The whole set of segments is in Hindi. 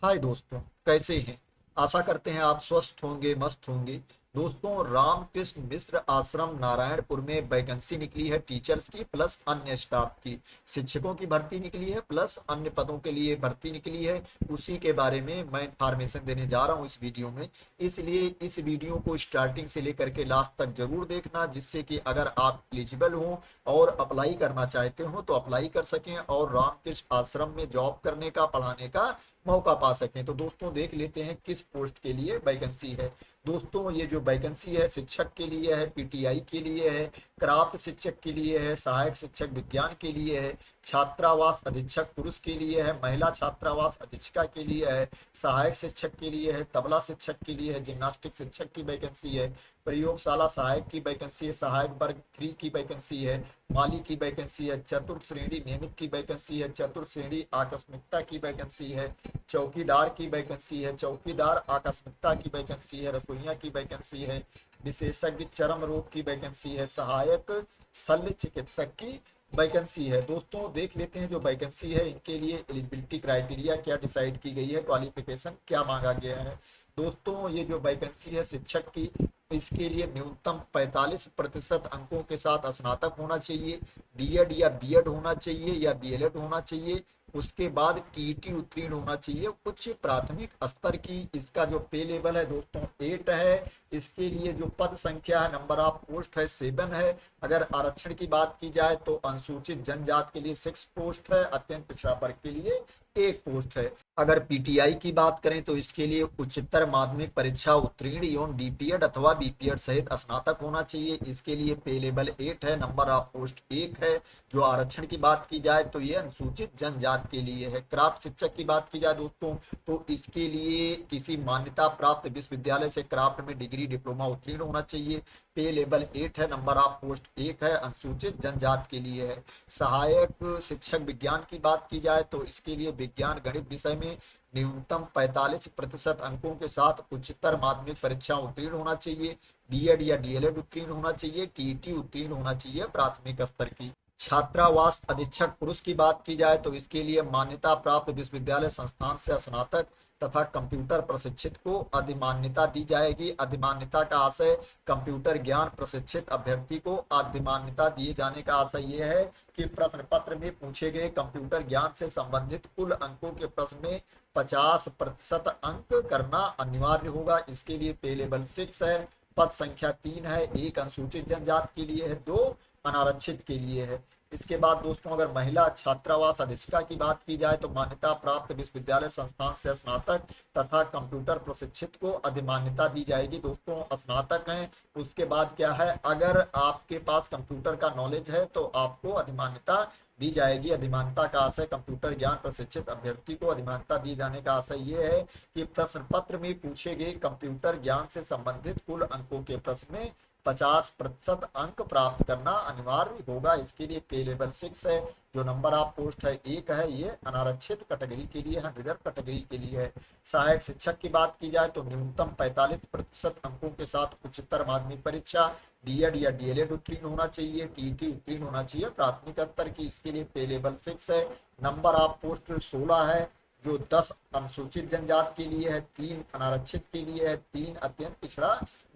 हाय दोस्तों, कैसे हैं। आशा करते हैं आप स्वस्थ होंगे, मस्त होंगे। दोस्तों, रामकृष्ण मिश्र आश्रम नारायणपुर में वैकेंसी निकली है टीचर्स की प्लस अन्य स्टाफ की। शिक्षकों की भर्ती निकली है प्लस अन्य पदों के लिए भर्ती निकली है। उसी के बारे में मैं इंफॉर्मेशन देने जा रहा हूं इस वीडियो में। इसलिए इस वीडियो को स्टार्टिंग से लेकर के लास्ट तक जरूर देखना, जिससे कि अगर आप एलिजिबल हो और अप्लाई करना चाहते हो तो अप्लाई कर सकें और रामकृष्ण आश्रम में जॉब करने का, पढ़ाने का मौका पा सकें। तो दोस्तों देख लेते हैं किस पोस्ट के लिए वैकेंसी है। दोस्तों, ये जो वैकेंसी है शिक्षक के लिए है, पीटीआई के लिए है, क्राफ्ट शिक्षक के लिए है, सहायक शिक्षक विज्ञान के लिए है, छात्रावास अधीक्षक पुरुष के लिए है, महिला छात्रावास अधीक्षिका के लिए है, सहायक शिक्षक के लिए है, तबला शिक्षक के लिए है, जिम्नास्टिक शिक्षक की वैकेंसी है, प्रयोगशाला सहायक की वैकेंसी है, सहायक वर्ग 3 की वैकेंसी है, माली की वैकेंसी है, चतुर्थ श्रेणी नियमित की वैकेंसी है, चतुर्थ श्रेणी आकस्मिकता की वैकेंसी है, चौकीदार की वैकेंसी है, चौकीदार आकस्मिकता की वैकेंसी है, रसोइया की वैकेंसी है, विशेषज्ञ चर्म रोग की वैकेंसी है, सहायक शल्य चिकित्सक की वैकेंसी है। दोस्तों देख लेते हैं जो वैकेंसी है इनके लिए एलिजिबिलिटी क्राइटेरिया क्या डिसाइड की गई है, क्वालिफिकेशन क्या मांगा गया है। दोस्तों, ये जो वैकेंसी है शिक्षक की, इसके लिए न्यूनतम 45% अंकों के साथ स्नातक होना चाहिए, डीएड या बीएड होना चाहिए या बीएलएड होना चाहिए। उसके बाद टीईटी उत्तीर्ण होना चाहिए उच्च प्राथमिक स्तर की। इसका जो पे लेवल है दोस्तों 8 है। इसके लिए जो पद संख्या है, नंबर ऑफ पोस्ट है 7 है। अगर आरक्षण की बात की जाए तो अनुसूचित जनजाति के लिए 6 पोस्ट है, अत्यंत पिछड़ा वर्ग के लिए 1 पोस्ट है। अगर पीटीआई की बात करें तो इसके लिए उच्चतर माध्यमिक परीक्षा उत्तीर्ण एवं डीपीएड अथवा बीपीएड सहित स्नातक होना चाहिए। इसके लिए पे लेवल 8 है, नंबर ऑफ पोस्ट 1 है। जो आरक्षण की बात की जाए तो ये अनुसूचित जनजाति के लिए है। क्राफ्ट शिक्षक की बात की जाए दोस्तों तो इसके लिए किसी मान्यता प्राप्त विश्वविद्यालय से क्राफ्ट में डिग्री डिप्लोमा उत्तीर्ण होना चाहिए। पे लेवल 8 है, नंबर ऑफ पोस्ट 1 है, अनुसूचित जनजाति के लिए है। सहायक शिक्षक विज्ञान की बात की जाए तो इसके लिए विज्ञान गणित विषय में न्यूनतम 45% अंकों के साथ उच्चतर माध्यमिक परीक्षा उत्तीर्ण होना चाहिए, बीएड या डीएलएड उत्तीर्ण होना चाहिए, टीईटी उत्तीर्ण होना चाहिए प्राथमिक स्तर की। छात्रावास अधीक्षक पुरुष की बात की जाए तो इसके लिए मान्यता प्राप्त विश्वविद्यालय संस्थान से स्नातक तथा कंप्यूटर प्रशिक्षित को अधिमान्यता दी जाएगी। अधिमान्यता का आशय कंप्यूटर ज्ञान प्रशिक्षित अभ्यर्थी को अधिमान्यता दिए जाने का आशय यह है कि प्रश्न पत्र में पूछे गए कंप्यूटर ज्ञान से संबंधित कुल अंकों के प्रश्न में 50% अंक करना अनिवार्य होगा। इसके लिए पे लेवल 6 है, पद संख्या 3 है, 1 अनुसूचित जनजाति के लिए है, 2 अनारक्षित के लिए है। इसके बाद दोस्तों अगर महिला छात्रावास अधीक्षिका की बात की जाए तो मान्यता प्राप्त विश्वविद्यालय संस्थान से स्नातक तथा कंप्यूटर प्रशिक्षित को अधिमान्यता दी जाएगी। दोस्तों स्नातक हैं, उसके बाद क्या है, अगर आपके पास कंप्यूटर का नॉलेज है तो आपको अधिमान्यता दी जाएगी। अधिमान्यता का आशय कंप्यूटर ज्ञान प्रशिक्षित अभ्यर्थी को अधिमान्यता दिए जाने का आशय ये है कि प्रश्न पत्र में पूछे गए कंप्यूटर ज्ञान से संबंधित कुल अंकों के प्रश्न में 50% अंक प्राप्त करना अनिवार्य होगा। इसके लिए पे लेवल 6 है। जो नंबर ऑफ पोस्ट है 1 है, ये अनारक्षित कैटेगरी के लिए है, रिजर्व कैटेगरी के लिए है। सहायक शिक्षक की बात की जाए तो न्यूनतम 45% अंकों के साथ उच्चतर माध्यमिक परीक्षा, डीएड या डीएलएड उत्तीर्ण होना चाहिए, टीईटी उत्तीर्ण होना चाहिए प्राथमिक स्तर की। इसके लिए पे लेवल 6 है, नंबर ऑफ पोस्ट 16 है। जो 10 अनुसूचित जनजाति के लिए है, 3 अनारक्षित के लिए है, 3 अत्यंत पिछड़ा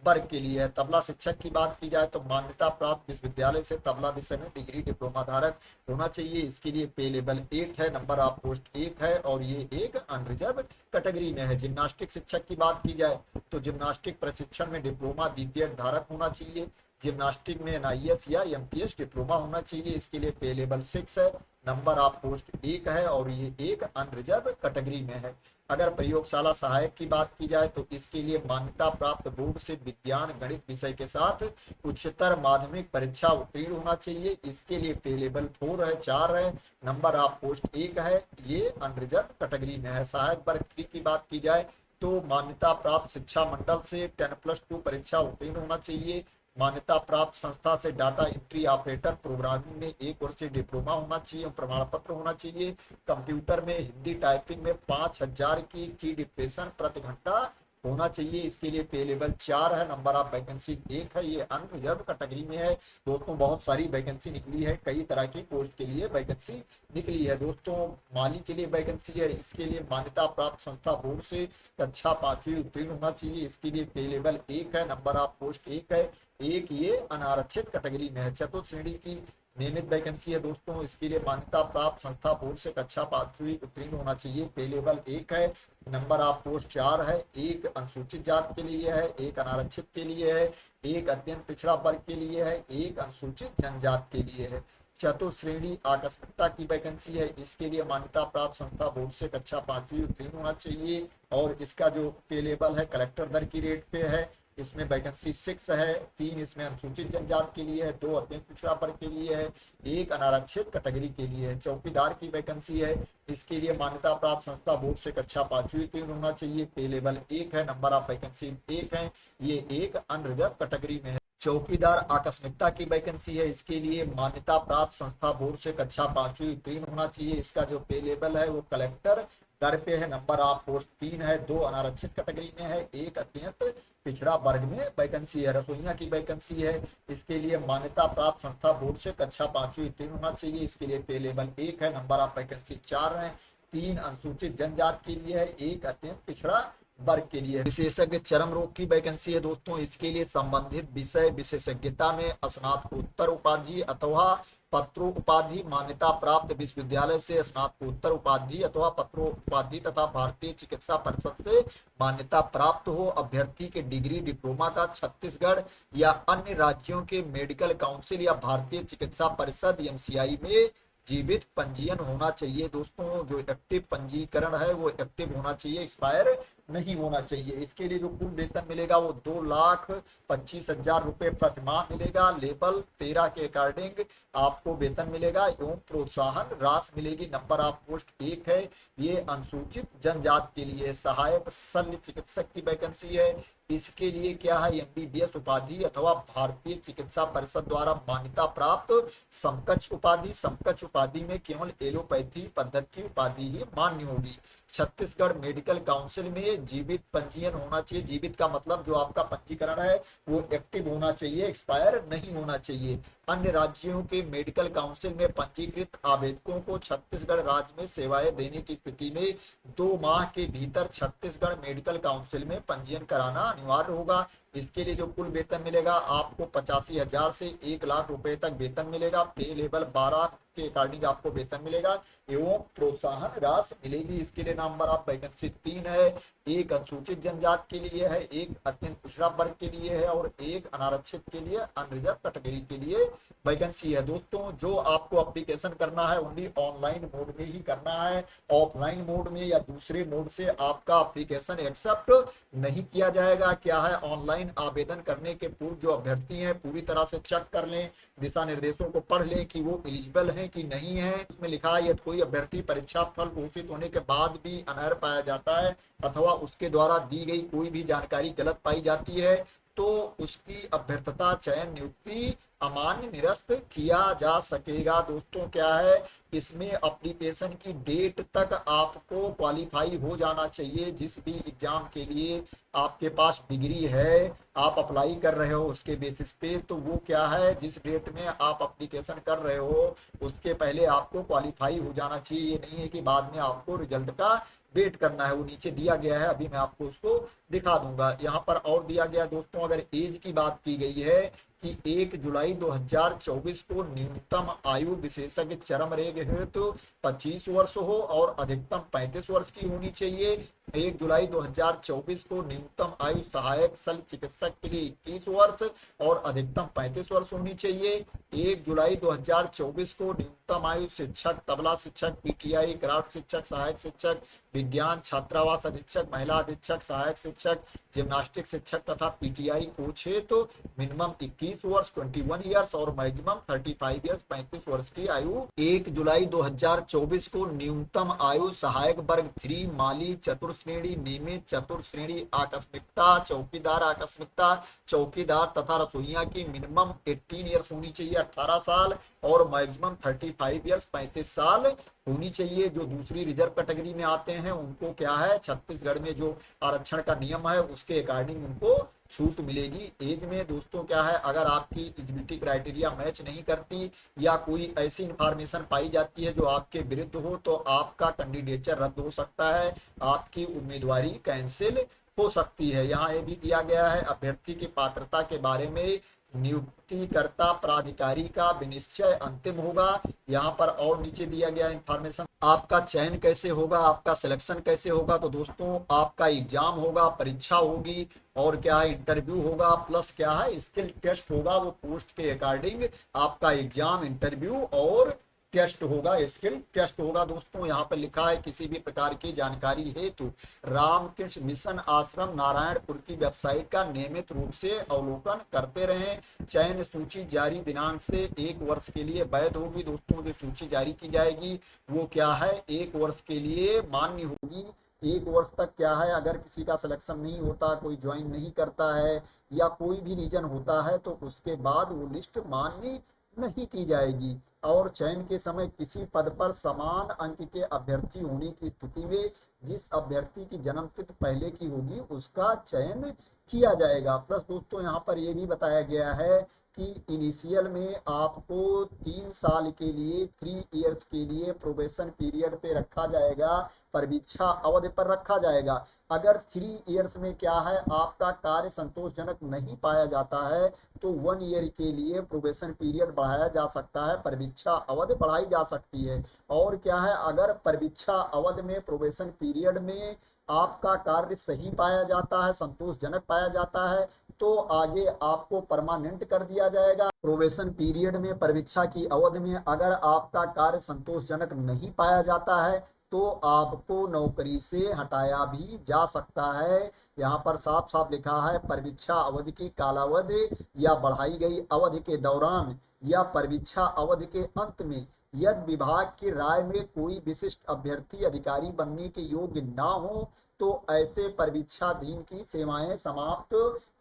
वर्ग के लिए है। तबला शिक्षक की बात की जाए तो मान्यता प्राप्त विश्वविद्यालय से तबला विषय में डिग्री डिप्लोमा धारक होना चाहिए। इसके लिए पे लेवल 8 है, नंबर ऑफ पोस्ट 1 है और ये एक अनरिजर्व कैटेगरी में है। जिम्नास्टिक शिक्षक की बात की जाए तो जिम्नास्टिक प्रशिक्षण में डिप्लोमा बीपीएड धारक होना चाहिए। जिम्नास्टिक में एनआईएस या एमपीएस डिप्लोमा होना चाहिए। इसके लिए पे लेवल 6 है, नंबर ऑफ पोस्ट 1 है और ये एक अनरिजर्व कैटेगरी में है। अगर प्रयोगशाला सहायक की बात की जाए तो इसके लिए मान्यता प्राप्त बोर्ड से विज्ञान गणित विषय के साथ उच्चतर माध्यमिक परीक्षा उत्तीर्ण होना चाहिए। इसके लिए पे लेवल 4 है, 4 है, नंबर ऑफ पोस्ट 1 है, ये अनरिजर्व कैटेगरी में है। सहायक वर्ग 3 की बात की जाए तो मान्यता प्राप्त शिक्षा मंडल से 10+2 परीक्षा उत्तीर्ण होना चाहिए। मान्यता प्राप्त संस्था से डाटा एंट्री ऑपरेटर प्रोग्रामिंग में 1 वर्षीय डिप्लोमा होना चाहिए, प्रमाण पत्र होना चाहिए। कंप्यूटर में हिंदी टाइपिंग में 5000 की डिप्रेशन प्रति घंटा होना चाहिए। इसके लिए पे लेवल 4 है, नंबर ऑफ वैकेंसी 1 है। ये अनरिजर्व कैटेगरी में है दोस्तों। बहुत सारी वैकेंसी निकली है, कई तरह की पोस्ट के लिए वैकेंसी निकली है दोस्तों। माली के लिए वैकेंसी है, इसके लिए मान्यता प्राप्त संस्था बोर्ड से कक्षा 5वीं उत्तीर्ण होना चाहिए। इसके लिए पे लेवल 1 है, नंबर ऑफ पोस्ट 1 है। एक ये अनारक्षित कैटेगरी में है। चतुर्थ श्रेणी की नियमित वैकेंसी है दोस्तों। इसके लिए मान्यता प्राप्त संस्था बोर्ड से कक्षा 5वीं उत्तीर्ण होना चाहिए। पे लेवल 1 है, नंबर ऑफ पोस्ट 4 है। एक अनुसूचित जाति के लिए है, एक अनारक्षित के लिए है, एक अत्यंत पिछड़ा वर्ग के लिए है, एक अनुसूचित जनजाति के लिए है। चतुर्थ श्रेणी आकस्मिकता की वैकेंसी है। इसके लिए मान्यता प्राप्त संस्था बोर्ड से कक्षा 5वीं उत्तीर्ण होना चाहिए। और इसका जो पे लेवल है कलेक्टर दर की रेट पे है। इसमें वैकेंसी 6 है, 3 इसमें अनुसूचित जनजाति के लिए है, 2 अत्यंत पिछड़ा वर्ग के लिए है, एक अनारक्षित कैटेगरी के लिए है। चौकीदार की वैकेंसी है। इसके लिए मान्यता प्राप्त संस्था बोर्ड से कक्षा 5वीं उत्तीर्ण होना चाहिए। पे लेवल 1 है, नंबर ऑफ वैकेंसी 1 है। ये एक अनरिजर्व कैटेगरी में है। चौकीदार आकस्मिकता की वैकेंसी है। इसके लिए मान्यता प्राप्त संस्था बोर्ड से कक्षा 5वीं उत्तीर्ण होना चाहिए। इसका जो पे लेवल है वो कलेक्टर दर पे है, नंबर ऑफ पोस्ट 3 है, 2 अनारक्षित कैटेगरी में है, एक अत्यंत पिछड़ा वर्ग में वैकेंसी है। रसोइया की वैकेंसी है। इसके लिए मान्यता प्राप्त संस्था बोर्ड से कक्षा 5वीं उत्तीर्ण होना चाहिए। इसके लिए पे लेवल 1 है, नंबर ऑफ वैकेंसी 4 है, 3 अनुसूचित जनजाति के लिए है, एक अत्यंत पिछड़ा वर्ग के लिए। विशेषज्ञ चर्म रोग की वैकेंसी है दोस्तों। इसके लिए संबंधित विषय विशेषज्ञता में स्नातकोत्तर उपाधि अथवा पत्रोपाधि मान्यता प्राप्त विश्वविद्यालय से स्नातकोत्तर उपाधि अथवा पत्रोपाधि तथा भारतीय चिकित्सा परिषद से मान्यता प्राप्त हो। अभ्यर्थी के डिग्री डिप्लोमा का छत्तीसगढ़ या अन्य राज्यों के मेडिकल काउंसिल या भारतीय चिकित्सा परिषद एमसीआई में जीवित पंजीयन होना चाहिए दोस्तों। जो एक्टिव पंजीकरण है वो एक्टिव होना चाहिए, एक्सपायर नहीं होना चाहिए। इसके लिए जो कुल वेतन मिलेगा वो 2,25,000 रुपए प्रति माह मिलेगा। लेवल 13 के अकॉर्डिंग आपको वेतन मिलेगा एवं प्रोत्साहन राशि मिलेगी। नंबर ऑफ पोस्ट 1 है। ये अनुसूचित जनजाति के लिए सहायक शल्य चिकित्सक की वैकेंसी है। इसके लिए क्या है, एमबीबीएस उपाधि अथवा भारतीय चिकित्सा परिषद द्वारा मान्यता प्राप्त समकक्ष उपाधि। समकक्ष उपाधि में केवल एलोपैथी पद्धति उपाधि ही मान्य होगी। छत्तीसगढ़ मेडिकल काउंसिल में जीवित पंजीयन होना चाहिए। जीवित का मतलब जो आपका पंजीकरण है वो एक्टिव होना चाहिए, एक्सपायर नहीं होना चाहिए। अन्य राज्यों के मेडिकल काउंसिल में पंजीकृत आवेदकों को छत्तीसगढ़ राज्य में सेवाएं देने की स्थिति में 2 माह के भीतर छत्तीसगढ़ मेडिकल काउंसिल में पंजीयन कराना अनिवार्य होगा। इसके लिए जो कुल वेतन मिलेगा आपको 85,000 से 1,00,000 रुपए तक वेतन मिलेगा। पे लेवल 12 के अकॉर्डिंग आपको वेतन मिलेगा एवं प्रोत्साहन राशि मिलेगी। इसके लिए नंबर ऑफ वैकेंसी 3 है। एक अनुसूचित जनजाति के लिए है, एक अत्यंत पिछड़ा वर्ग के लिए है और एक अनारक्षित के लिए अनरिजर्व कैटेगरी के लिए वैकेंसी है दोस्तों। जो आपको एप्लीकेशन करना है ओनली ऑनलाइन मोड में ही करना है। ऑफलाइन मोड में या दूसरे मोड से आपका एप्लीकेशन एक्सेप्ट नहीं किया जाएगा। क्या है, ऑनलाइन आवेदन करने के पूर्व जो अभ्यर्थी हैं पूरी तरह से चेक कर लें, दिशा निर्देशों को पढ़ लें कि वो एलिजिबल हैं कि नहीं है। उसमें लिखा है यदि कोई अभ्यर्थी परीक्षा फल घोषित होने के बाद भी अनर्ह पाया जाता है अथवा उसके द्वारा दी गई कोई भी जानकारी गलत पाई जाती है तो उसकी अभ्यर्थता चयन नियुक्ति अमान्य निरस्त किया जा सकेगा। दोस्तों क्या है, इसमें एप्लीकेशन की डेट तक आपको क्वालिफाई हो जाना चाहिए। जिस भी एग्जाम के लिए आपके पास डिग्री है, आप अप्लाई कर रहे हो उसके बेसिस पे, तो वो क्या है, जिस डेट में आप एप्लीकेशन कर रहे हो उसके पहले आपको क्वालिफाई हो जाना चाहिए। ये नहीं है कि बाद में आपको रिजल्ट का वेट करना है। वो नीचे दिया गया है, अभी मैं आपको उसको दिखा दूंगा। यहाँ पर और दिया गया दोस्तों, अगर एज की बात की गई है कि 1 जुलाई 2024 को न्यूनतम आयु विशेषज्ञ चरम रेग हेतु 25 वर्ष हो और अधिकतम 35 वर्ष की होनी चाहिए। 1 जुलाई 2024 को न्यूनतम आयु सहायक शल्य चिकित्सक के लिए 21 वर्ष और अधिकतम 35 वर्ष होनी चाहिए। 1 जुलाई 2024 को न्यूनतम आयु शिक्षक, तबला शिक्षक, पीटीआई, क्राफ्ट शिक्षक, सहायक शिक्षक, विज्ञान छात्रावास अधीक्षक, महिला अधीक्षक, सहायक शिक्षक, जिम्नास्टिक शिक्षक तथा पीटीआई कोच है तो मिनिमम 21 वर्ष 21 ईयर्स और मैक्सिमम 35 ईयर्स 35 वर्ष की आयु। 1 जुलाई 2024 को न्यूनतम आयु सहायक वर्ग 3 माली चतुर्थ श्रेणी, नियमित चतुर्थ श्रेणी आकस्मिकता, चौकीदार आकस्मिकता, चौकीदार तथा रसोइया की मिनिमम 18 ईयर्स होनी चाहिए 18 साल और मैक्सिमम 35 ईयर्स 35 साल होनी चाहिए। जो दूसरी रिजर्व कैटेगरी में आते हैं उनको क्या है, छत्तीसगढ़ में जो आरक्षण का नियम है उसके अकॉर्डिंग उनको छूट मिलेगी। एज में दोस्तों क्या है, अगर आपकी एलिजिबिलिटी क्राइटेरिया मैच नहीं करती या कोई ऐसी इंफॉर्मेशन पाई जाती है जो आपके विरुद्ध हो तो आपका कैंडिडेचर रद्द हो सकता है, आपकी उम्मीदवारी कैंसिल हो सकती है। यहाँ ये भी दिया गया है अभ्यर्थी की पात्रता के बारे में नियुक्तिकर्ता प्राधिकारी का विनिश्चय अंतिम होगा। यहाँ पर और नीचे दिया गया इंफॉर्मेशन, आपका चयन कैसे होगा, आपका सिलेक्शन कैसे होगा। तो दोस्तों आपका एग्जाम होगा, परीक्षा होगी और क्या है इंटरव्यू होगा, प्लस क्या है स्किल टेस्ट होगा। वो पोस्ट के अकॉर्डिंग आपका एग्जाम, इंटरव्यू और टेस्ट होगा, स्किल टेस्ट होगा। दोस्तों यहाँ पर लिखा है किसी भी प्रकार की जानकारी हेतु रामकृष्ण मिशन आश्रम नारायणपुर की वेबसाइट का नियमित रूप से अवलोकन करते रहें। चयन सूची जारी दिनांक से 1 वर्ष के लिए वैध होगी। दोस्तों जो सूची जारी की जाएगी वो क्या है, 1 वर्ष के लिए मान्य होगी। 1 वर्ष तक क्या है, अगर किसी का सिलेक्शन नहीं होता, कोई ज्वाइन नहीं करता है या कोई भी रीजन होता है तो उसके बाद वो लिस्ट मान्य नहीं की जाएगी। और चयन के समय किसी पद पर समान अंक के अभ्यर्थी होने की स्थिति में जिस अभ्यर्थी की जन्मतिथि पहले की होगी उसका चयन किया जाएगा। प्लस दोस्तों यहाँ पर यह भी बताया गया है कि इनिशियल में आपको 3 साल के लिए 3 इयर्स के लिए प्रोबेशन पीरियड पे रखा जाएगा, परीक्षा अवधि पर रखा जाएगा। अगर 3 इयर्स में क्या है आपका कार्य संतोषजनक नहीं पाया जाता है तो 1 ईयर के लिए प्रोबेशन पीरियड बढ़ाया जा सकता है, परीक्षा अवधि बढ़ाई जा सकती है। और क्या है, अगर परीक्षा अवधि में प्रोबेशन पीरियड में आपका कार्य सही पाया जाता है, संतोषजनक पाया जाता है तो आगे आपको परमानेंट कर दिया जाएगा। प्रोबेशन पीरियड में, परीक्षा की अवधि में अगर आपका कार्य संतोषजनक नहीं पाया जाता है तो आपको नौकरी से हटाया भी जा सकता है। यहाँ पर साफ साफ लिखा है परीक्षा अवधि की कालावधि या बढ़ाई गई अवधि के दौरान या परीक्षा अवधि के अंत में यदि विभाग की राय में कोई विशिष्ट अभ्यर्थी अधिकारी बनने के योग्य ना हो तो ऐसे परीक्षाधीन की सेवाएं समाप्त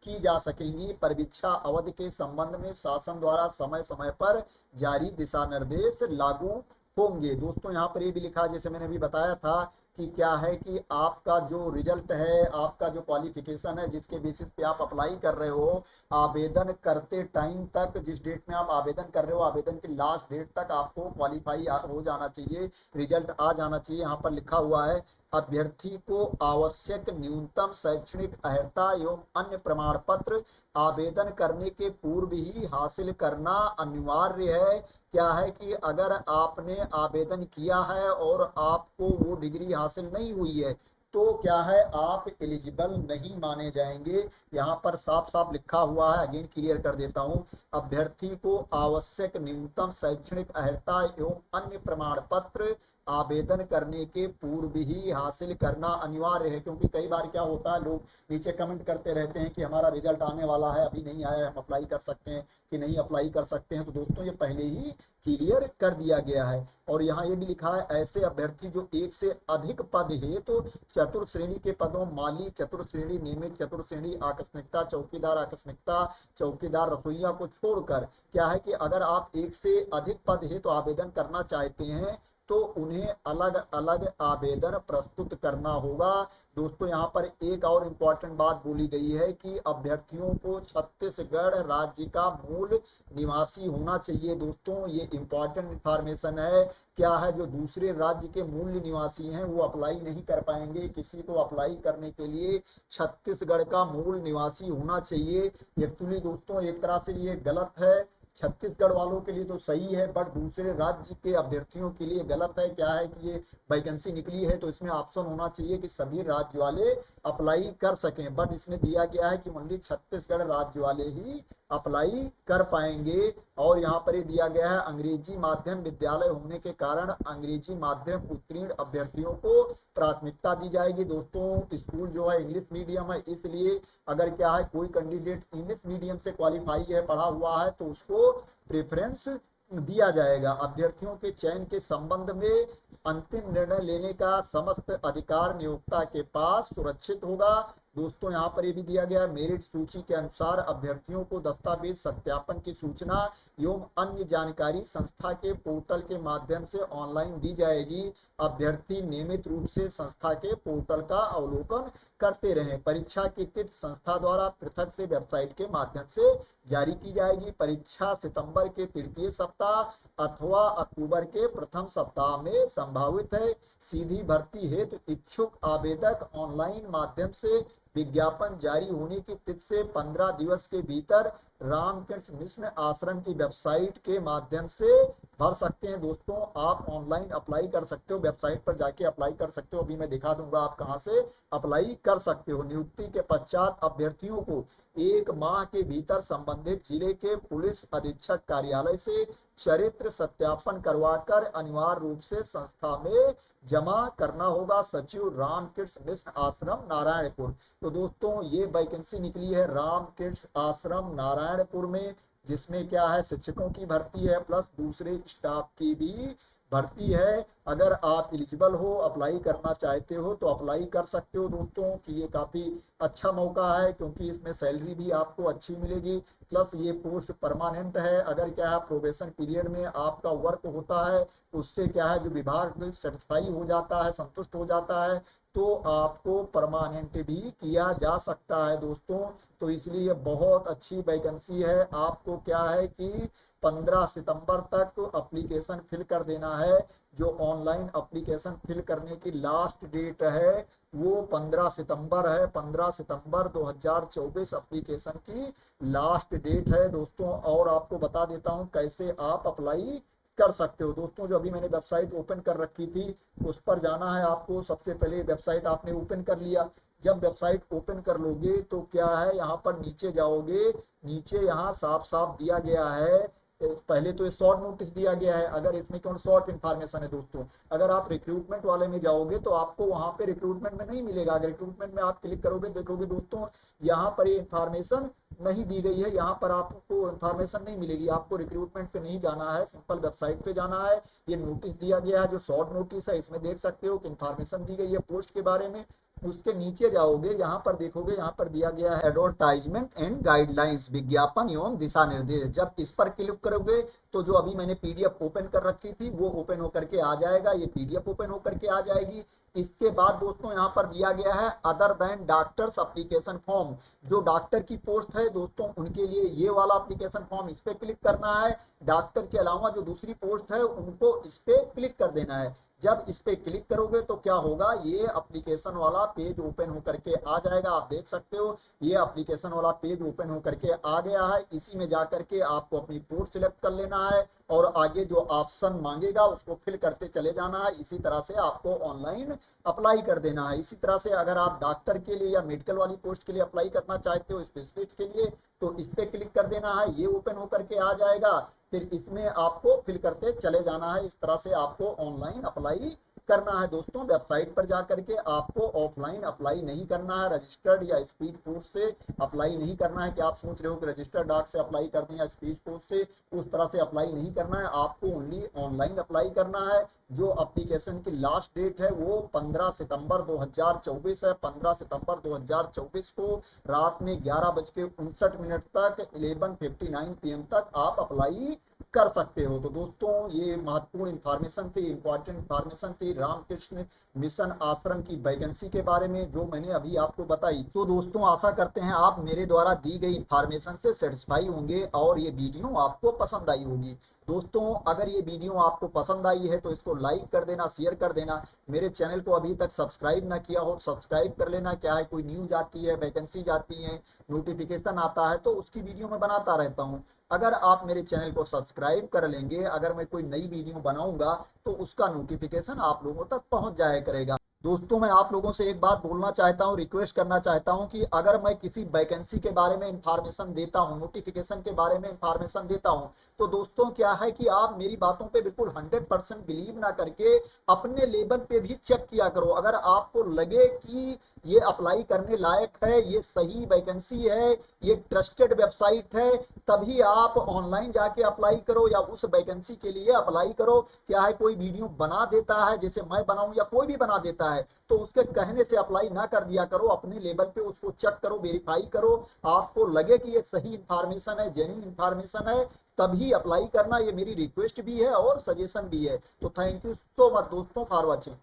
की जा सकेंगी। परीक्षा अवधि के संबंध में शासन द्वारा समय समय पर जारी दिशा निर्देश लागू होंगे। दोस्तों यहाँ पर ये भी लिखा है जैसे मैंने अभी बताया था कि क्या है कि आपका जो रिजल्ट है, आपका जो क्वालिफिकेशन है जिसके बेसिस पे आप अप्लाई कर रहे हो, आवेदन करते टाइम तक, जिस डेट में आप आवेदन कर रहे हो आवेदन की लास्ट डेट तक आपको क्वालिफाई हो जाना चाहिए, रिजल्ट आ जाना चाहिए। यहाँ पर लिखा हुआ है अभ्यर्थी को आवश्यक न्यूनतम शैक्षणिक अर्हता एवं अन्य प्रमाण पत्र आवेदन करने के पूर्व ही हासिल करना अनिवार्य है। क्या है कि अगर आपने आवेदन किया है और आपको वो डिग्री हासिल नहीं हुई है तो क्या है आप एलिजिबल नहीं माने जाएंगे। यहाँ पर साफ साफ लिखा हुआ है, अगेन क्लियर कर देता हूँ, अभ्यर्थी को आवश्यक न्यूनतम शैक्षणिक अर्हता एवं अन्य प्रमाण पत्र आवेदन करने के पूर्व ही हासिल करना अनिवार्य है। क्योंकि कई बार क्या होता है, लोग नीचे कमेंट करते रहते हैं कि हमारा रिजल्ट आने वाला है, अभी नहीं आया है, हम अप्लाई कर सकते हैं कि नहीं अप्लाई कर सकते हैं। तो दोस्तों ये पहले ही क्लियर कर दिया गया है। और यहाँ ये भी लिखा है ऐसे अभ्यर्थी जो एक से अधिक पद है तो चतुर्थ श्रेणी के पदों माली, चतुर्थ श्रेणी नियमित, चतुर्थ श्रेणी आकस्मिकता, चौकीदार आकस्मिकता, चौकीदार रसोईया को छोड़कर क्या है कि अगर आप एक से अधिक पद है तो आवेदन करना चाहते हैं तो उन्हें अलग अलग आवेदन प्रस्तुत करना होगा। दोस्तों यहाँ पर एक और इम्पोर्टेंट बात बोली गई है कि अभ्यर्थियों को छत्तीसगढ़ राज्य का मूल निवासी होना चाहिए। दोस्तों ये इम्पोर्टेंट इंफॉर्मेशन है। क्या है, जो दूसरे राज्य के मूल निवासी हैं वो अप्लाई नहीं कर पाएंगे। किसी को अप्लाई करने के लिए छत्तीसगढ़ का मूल निवासी होना चाहिए। एक्चुअली दोस्तों एक तरह से ये गलत है, छत्तीसगढ़ वालों के लिए तो सही है बट दूसरे राज्य के अभ्यर्थियों के लिए गलत है। क्या है कि ये वैकेंसी निकली है तो इसमें ऑप्शन होना चाहिए कि सभी राज्य वाले अप्लाई कर सकें, बट इसमें दिया गया है कि ओनली छत्तीसगढ़ राज्य वाले ही अप्लाई कर पाएंगे। और यहाँ पर ये दिया गया है अंग्रेजी माध्यम विद्यालय होने के कारण अंग्रेजी माध्यम उत्तीर्ण अभ्यर्थियों को प्राथमिकता दी जाएगी। दोस्तों स्कूल जो है इंग्लिश मीडियम है, इसलिए अगर क्या है कोई कैंडिडेट इंग्लिश मीडियम से क्वालिफाई है, पढ़ा हुआ है, तो उसको प्रेफरेंस दिया जाएगा। अभ्यर्थियों के चयन के संबंध में अंतिम निर्णय लेने का समस्त अधिकार नियोक्ता के पास सुरक्षित होगा। दोस्तों यहाँ पर ये भी दिया गया है, मेरिट सूची के अनुसार अभ्यर्थियों को दस्तावेज सत्यापन की सूचना एवं अन्य जानकारी संस्था के पोर्टल के माध्यम से ऑनलाइन दी जाएगी। अभ्यर्थी नियमित रूप से संस्था के पोर्टल का अवलोकन करते रहें। परीक्षा की तिथि संस्था द्वारा पृथक से वेबसाइट के माध्यम से जारी की जाएगी। परीक्षा सितंबर के तृतीय सप्ताह अथवा अक्टूबर के प्रथम सप्ताह में संभावित है। सीधी भर्ती हेतु इच्छुक आवेदक ऑनलाइन माध्यम से विज्ञापन जारी होने की तिथि से 15 दिवस के भीतर रामकृष्ण मिशन आश्रम की वेबसाइट के माध्यम से भर सकते हैं। दोस्तों आप ऑनलाइन अप्लाई कर सकते हो, वेबसाइट पर जाके अप्लाई कर सकते हो। अभी मैं दिखा दूंगा आप कहां से अप्लाई कर सकते हो। नियुक्ति के पश्चात अभ्यर्थियों को 1 माह के भीतर संबंधित जिले के पुलिस अधीक्षक कार्यालय से चरित्र सत्यापन करवाकर अनिवार्य रूप से संस्था में जमा करना होगा। सचिव रामकृष्ण मिशन आश्रम नारायणपुर। तो दोस्तों ये वैकेंसी निकली है रामकृष्ण आश्रम नारायणपुर में, जिसमें क्या है शिक्षकों की भर्ती है प्लस दूसरे स्टाफ की भी भर्ती है। अगर आप एलिजिबल हो, अप्लाई करना चाहते हो तो अप्लाई कर सकते हो दोस्तों, कि ये काफी अच्छा मौका है क्योंकि इसमें सैलरी भी आपको अच्छी मिलेगी, प्लस ये पोस्ट परमानेंट है। अगर क्या है प्रोबेशन पीरियड में आपका वर्क होता है, उससे क्या है जो विभाग सेटिस्फाई हो जाता है, संतुष्ट हो जाता है, तो आपको परमानेंट भी किया जा सकता है दोस्तों। तो इसलिए बहुत अच्छी वैकेंसी है। आपको क्या है कि 15 सितंबर तक एप्लीकेशन फिल कर देना है। जो ऑनलाइन एप्लीकेशन फिल करने की लास्ट डेट है वो 15 सितंबर है। 15 सितंबर 2024 एप्लीकेशन की लास्ट डेट है दोस्तों। और आपको बता देता हूं कैसे आप अप्लाई कर सकते हो दोस्तों। जो अभी मैंने वेबसाइट ओपन कर रखी थी उस पर जाना है आपको। सबसे पहले वेबसाइट आपने ओपन कर लिया। जब वेबसाइट ओपन कर लोगे तो क्या है यहाँ पर नीचे जाओगे, नीचे यहाँ साफ साफ दिया गया है। पहले तो ये शॉर्ट नोटिस दिया गया है। अगर इसमें कौन शॉर्ट इन्फॉर्मेशन है दोस्तों, अगर आप रिक्रूटमेंट वाले में जाओगे तो आपको वहां पे रिक्रूटमेंट में नहीं मिलेगा। अगर रिक्रूटमेंट में आप क्लिक करोगे देखोगे दोस्तों यहाँ पर ये इन्फॉर्मेशन नहीं दी गई है। यहाँ पर आपको इन्फॉर्मेशन नहीं मिलेगी। आपको रिक्रूटमेंट पे नहीं जाना है, सिंपल वेबसाइट पे जाना है। ये नोटिस दिया गया है जो शॉर्ट नोटिस है, इसमें देख सकते हो कि इन्फॉर्मेशन दी गई है पोस्ट के बारे में। उसके नीचे जाओगे यहाँ पर देखोगे यहाँ पर दिया गया है एडवर्टाइजमेंट एंड गाइडलाइंस, विज्ञापन एवं दिशा निर्देश। जब इस पर क्लिक करोगे तो जो अभी मैंने पीडीएफ ओपन कर रखी थी वो ओपन होकर के आ जाएगा। ये पीडीएफ ओपन होकर के आ जाएगी। इसके बाद दोस्तों यहाँ पर दिया गया है other than doctors application form. जो डॉक्टर की पोस्ट है दोस्तों उनके लिए ये वाला एप्लीकेशन फॉर्म, इस पे क्लिक करना है। डॉक्टर के अलावा जो दूसरी पोस्ट है उनको इस पे क्लिक कर देना है। जब इस पे क्लिक करोगे तो क्या होगा, ये एप्लीकेशन वाला पेज ओपन होकर के आ जाएगा। आप देख सकते हो ये एप्लीकेशन वाला पेज ओपन होकर के आ गया है। इसी में जाकर के आपको अपनी पोस्ट सिलेक्ट कर लेना है और आगे जो ऑप्शन मांगेगा उसको फिल करते चले जाना है। इसी तरह से आपको ऑनलाइन अप्लाई कर देना है। इसी तरह से अगर आप डॉक्टर के लिए या मेडिकल वाली पोस्ट के लिए अप्लाई करना चाहते हो, स्पेशलिस्ट के लिए, तो इस पे क्लिक कर देना है। ये ओपन होकर के आ जाएगा। फिर इसमें आपको फिल करते चले जाना है। इस तरह से आपको ऑनलाइन अप्लाई करना है दोस्तों। वेबसाइट पर जाकर के आपको ऑफलाइन अप्लाई नहीं करना है, रजिस्टर्ड या स्पीड पोस्ट से अप्लाई नहीं करना है। कि आप सोच रहे हो कि रजिस्टर्ड डाक से अप्लाई कर दें या स्पीड पोस्ट से, उस तरह से अप्लाई नहीं करना है। आपको ओनली ऑनलाइन अप्लाई करना है। जो एप्लीकेशन की लास्ट डेट है वो 15 सितंबर 2024 है। 15 सितंबर 2024 को रात में 11:59 तक 11:59 PM तक आप अप्लाई कर सकते हो। तो दोस्तों ये महत्वपूर्ण इंफॉर्मेशन थी, इंपॉर्टेंट इंफॉर्मेशन थी रामकृष्ण मिशन आश्रम की वैकेंसी के बारे में जो मैंने अभी आपको बताई। तो दोस्तों आशा करते हैं आप मेरे द्वारा दी गई इंफॉर्मेशन से सेटिस्फाई होंगे और ये वीडियो आपको पसंद आई होगी। दोस्तों अगर ये वीडियो आपको पसंद आई है तो इसको लाइक कर देना, शेयर कर देना। मेरे चैनल को अभी तक सब्सक्राइब ना किया हो सब्सक्राइब कर लेना। क्या है कोई न्यूज आती है, वैकेंसी जाती है, नोटिफिकेशन आता है तो उसकी वीडियो मैं बनाता रहता हूँ। अगर आप मेरे चैनल को सब्सक्राइब कर लेंगे, अगर मैं कोई नई वीडियो बनाऊंगा तो उसका नोटिफिकेशन आप लोगों तक पहुंच जाया करेगा। दोस्तों मैं आप लोगों से एक बात बोलना चाहता हूं, रिक्वेस्ट करना चाहता हूं कि अगर मैं किसी वैकेंसी के बारे में इंफॉर्मेशन देता हूं, नोटिफिकेशन के बारे में इंफॉर्मेशन देता हूं, तो दोस्तों क्या है कि आप मेरी बातों पे बिल्कुल 100% बिलीव ना करके अपने लेवल पे भी चेक किया करो। अगर आपको लगे कि ये अप्लाई करने लायक है, ये सही वैकेंसी है, ये ट्रस्टेड वेबसाइट है, तभी आप ऑनलाइन जाके अप्लाई करो या उस वैकेंसी के लिए अप्लाई करो। क्या है कोई वीडियो बना देता है जैसे मैं बनाऊं या कोई भी बना देता है, है, तो उसके कहने से अप्लाई ना कर दिया करो। अपने लेवल पे उसको चेक करो, वेरीफाई करो, आपको लगे कि ये सही इंफॉर्मेशन है, जेन्युइन इंफॉर्मेशन है, तभी अप्लाई करना। ये मेरी रिक्वेस्ट भी है और सजेशन भी है। तो थैंक यू सो मच दोस्तों फॉर वॉचिंग।